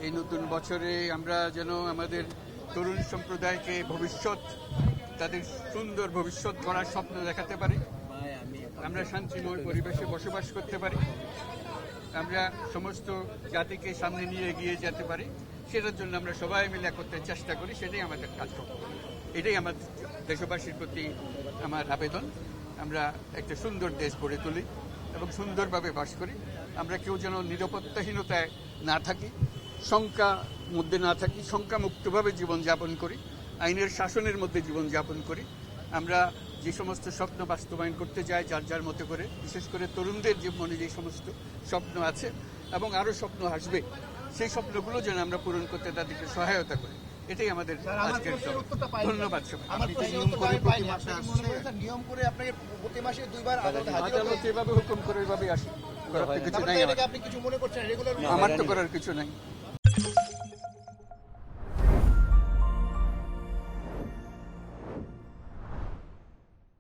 এই নতুন বছরে আমরা যেন আমাদের তরুণ সম্প্রদায়কে ভবিষ্যৎ, তাদের সুন্দর ভবিষ্যৎ গড়ার স্বপ্ন দেখাতে পারি, আমরা শান্তিময় পরিবেশে বসবাস করতে পারি, আমরা সমস্ত জাতিকে সামনে নিয়ে এগিয়ে যেতে পারি, সেটার জন্য আমরা সবাই মিলে করতে চেষ্টা করি। সেটাই আমাদের কার্যক্রম, এটাই আমাদের দেশবাসীর প্রতি আমার আবেদন। আমরা একটা সুন্দর দেশ গড়ে তুলি এবং সুন্দরভাবে বাস করি। আমরা কেউ যেন নিরাপত্তাহীনতায় না থাকি, শঙ্কার মধ্যে না থাকি, শঙ্কামুক্তভাবে জীবনযাপন করি, আইনের শাসনের মধ্যে জীবনযাপন করি। আমরা যে সমস্ত স্বপ্ন বাস্তবায়ন করতে যাই যার যার মতো করে, বিশেষ করে তরুণদের মনে যে সমস্ত স্বপ্ন আছে এবং আরও স্বপ্ন আসবে, সেই স্বপ্নগুলো যেন আমরা পূরণ করতে তাদেরকে সহায়তা করি, এটাই আমাদের আজকের ধন্যবাদ। আদালত এভাবে হুকুম করে এভাবে আসে, আমার তো করার কিছু নাই।